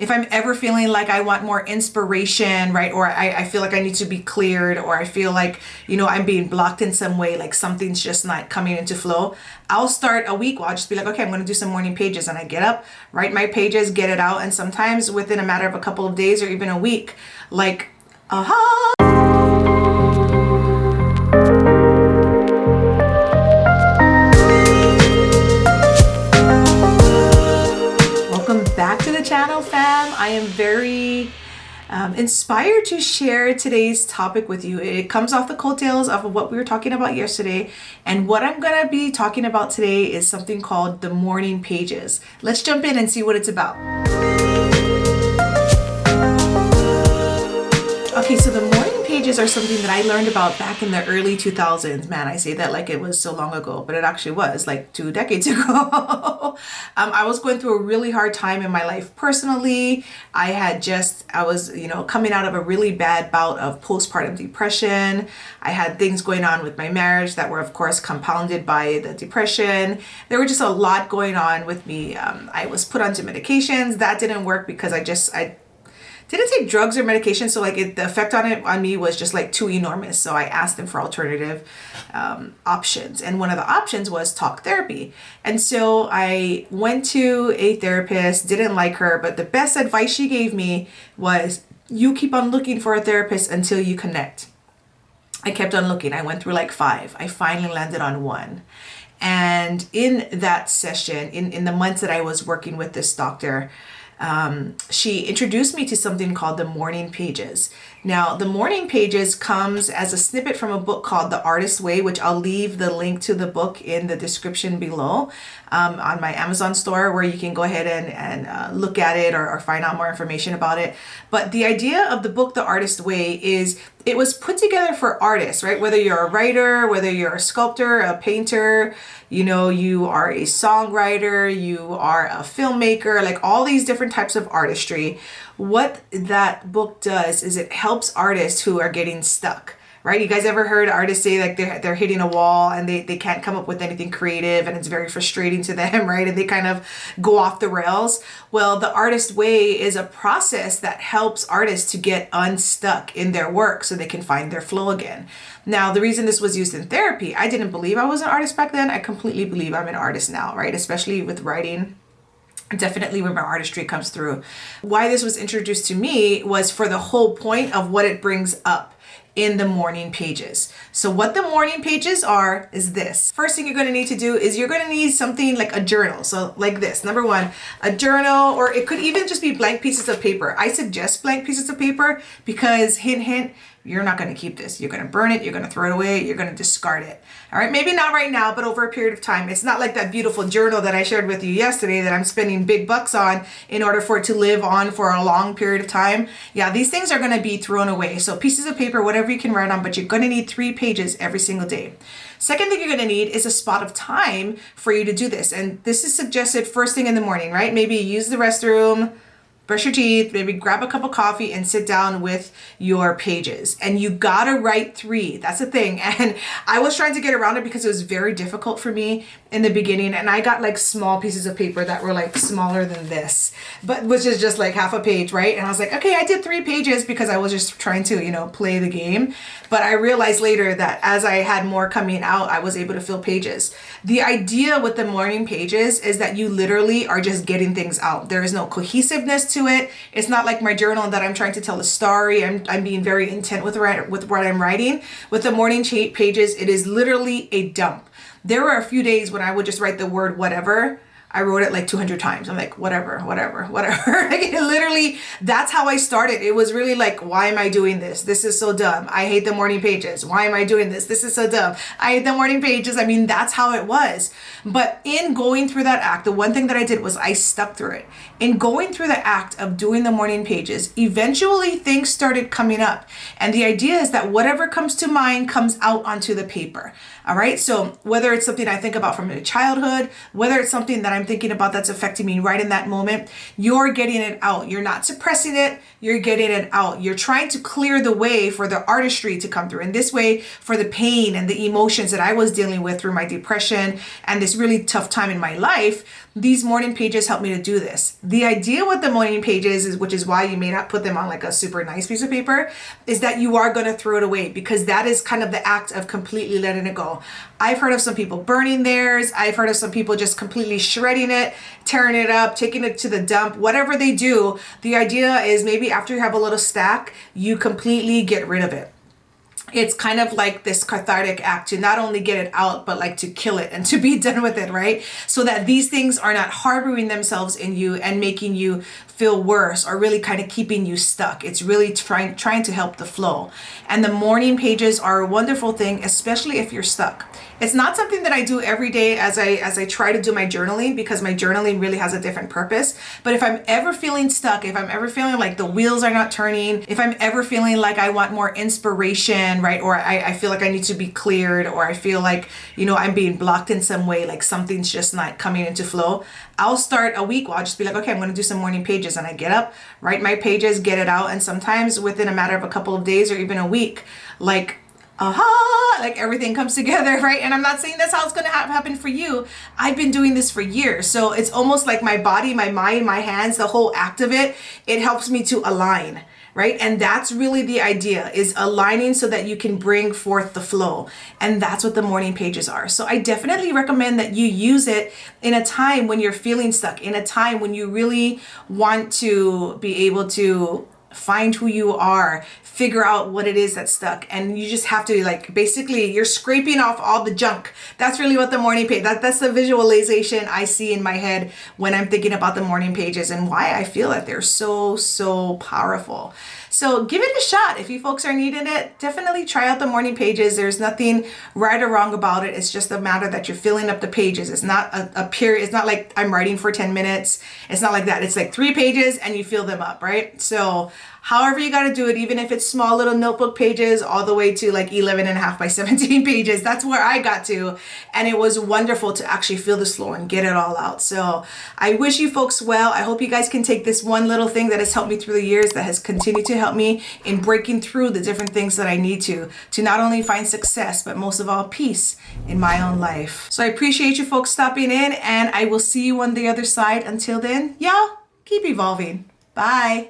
if I'm ever feeling like I want more inspiration, right? Or I feel like I need to be cleared, or I feel like, I'm being blocked in some way, like something's just not coming into flow, I'll start a week. I'll just be like, okay, I'm going to do some morning pages. And I get up, write my pages, get it out. And sometimes within a matter of a couple of days or even a week, like, aha. Welcome back to the channel, fam. I am very inspired to share today's topic with you. It comes off the coattails of what we were talking about yesterday. And what I'm going to be talking about today is something called the morning pages. Let's jump in and see what it's about. Okay, so the morning pages are something that I learned about back in the early 2000s. Man, I say that like it was so long ago, but it actually was like 2 decades ago. I was going through a really hard time in my life personally. I was, coming out of a really bad bout of postpartum depression. I had things going on with my marriage that were, of course, compounded by the depression. There were just a lot going on with me. I was put onto medications. That didn't work because I didn't take drugs or medication, so the effect on me was just like too enormous. So I asked them for alternative options, and one of the options was talk therapy. And so I went to a therapist, didn't like her, but the best advice she gave me was, you keep on looking for a therapist until you connect. I kept on looking. I went through like 5. I finally landed on one. And in that session, in the months that I was working with this doctor, she introduced me to something called the morning pages. Now, the morning pages comes as a snippet from a book called The Artist's Way, which I'll leave the link to the book in the description below on my Amazon store, where you can go ahead and look at it or find out more information about it. But the idea of the book, The Artist's Way, is it was put together for artists, right? Whether you're a writer, whether you're a sculptor, a painter, you are a songwriter, you are a filmmaker, like all these different types of artistry. What that book does is it helps artists who are getting stuck, right? You guys ever heard artists say like they're hitting a wall and they can't come up with anything creative, and it's very frustrating to them, right? And they kind of go off the rails. Well, the Artist's Way is a process that helps artists to get unstuck in their work so they can find their flow again. Now, the reason this was used in therapy, I didn't believe I was an artist back then. I completely believe I'm an artist now, right? Especially with writing. Definitely where my artistry comes through. Why this was introduced to me was for the whole point of what it brings up in the morning pages. So what the morning pages are is this. First thing you're going to need to do is you're going to need something like a journal. So like this, number 1, a journal, or it could even just be blank pieces of paper. I suggest blank pieces of paper because hint, hint, you're not going to keep this. You're going to burn it. You're going to throw it away. You're going to discard it. All right. Maybe not right now, but over a period of time. It's not like that beautiful journal that I shared with you yesterday that I'm spending big bucks on in order for it to live on for a long period of time. Yeah, these things are going to be thrown away. So pieces of paper, whatever you can write on, but you're going to need 3 pages every single day. Second thing you're going to need is a spot of time for you to do this. And this is suggested first thing in the morning, right? Maybe use the restroom, brush your teeth, maybe grab a cup of coffee and sit down with your pages. And you gotta write 3. That's the thing. And I was trying to get around it because it was very difficult for me in the beginning. And I got like small pieces of paper that were like smaller than this, but which is just like half a page, right? And I was like, okay, I did 3 pages because I was just trying to, play the game. But I realized later that as I had more coming out, I was able to fill pages. The idea with the morning pages is that you literally are just getting things out. There is no cohesiveness to it. It's not like my journal that I'm trying to tell a story. I'm being very intent with what I'm writing. With the morning pages, it is literally a dump. There were a few days when I would just write the word whatever. I wrote it like 200 times. I'm like, whatever. Like literally, that's how I started. It was really like, why am I doing this? This is so dumb. I hate the morning pages. Why am I doing this? This is so dumb. I hate the morning pages. I mean, that's how it was. But in going through that act, the one thing that I did was I stuck through it. In going through the act of doing the morning pages, eventually things started coming up. And the idea is that whatever comes to mind comes out onto the paper. All right. So whether it's something I think about from my childhood, whether it's something that I'm thinking about that's affecting me right in that moment, you're getting it out. You're not suppressing it. You're getting it out. You're trying to clear the way for the artistry to come through. And this way, for the pain and the emotions that I was dealing with through my depression and this really tough time in my life, these morning pages help me to do this. The idea with the morning pages is, which is why you may not put them on like a super nice piece of paper, is that you are going to throw it away, because that is kind of the act of completely letting it go. I've heard of some people burning theirs. I've heard of some people just completely shredding it, tearing it up, taking it to the dump, whatever they do. The idea is maybe after you have a little stack, you completely get rid of it. It's kind of like this cathartic act to not only get it out, but like to kill it and to be done with it, right? So that these things are not harboring themselves in you and making you feel worse, or really kind of keeping you stuck. It's really trying to help the flow. And the morning pages are a wonderful thing, especially if you're stuck. It's not something that I do every day as I try to do my journaling, because my journaling really has a different purpose. But if I'm ever feeling stuck, if I'm ever feeling like the wheels are not turning, if I'm ever feeling like I want more inspiration, right? Or I feel like I need to be cleared, or I feel like, I'm being blocked in some way, like something's just not coming into flow, I'll start a week where I'll just be like, okay, I'm going to do some morning pages. And I get up, write my pages, get it out. And sometimes within a matter of a couple of days or even a week, like, like everything comes together, right? And I'm not saying that's how it's going to happen for you. I've been doing this for years. So it's almost like my body, my mind, my hands, the whole act of it, it helps me to align. Right? And that's really the idea, is aligning so that you can bring forth the flow. And that's what the morning pages are. So I definitely recommend that you use it in a time when you're feeling stuck, in a time when you really want to be able to find who you are, figure out what it is that's stuck, and you just have to, like, basically you're scraping off all the junk. That's really what the morning page, that's the visualization I see in my head when I'm thinking about the morning pages, and why I feel that they're so powerful. So give it a shot. If you folks are needing it, definitely try out the morning pages. There's nothing right or wrong about it. It's just a matter that you're filling up the pages. It's not a period. It's not like I'm writing for 10 minutes. It's not like that. It's like 3 pages and you fill them up, right? So however you got to do it, even if it's small little notebook pages all the way to like 11.5 by 17 pages, that's where I got to. And it was wonderful to actually feel the flow and get it all out. So I wish you folks well. I hope you guys can take this one little thing that has helped me through the years, that has continued to help me in breaking through the different things that I need to not only find success, but most of all, peace in my own life. So I appreciate you folks stopping in, and I will see you on the other side. Until then, y'all keep evolving. Bye.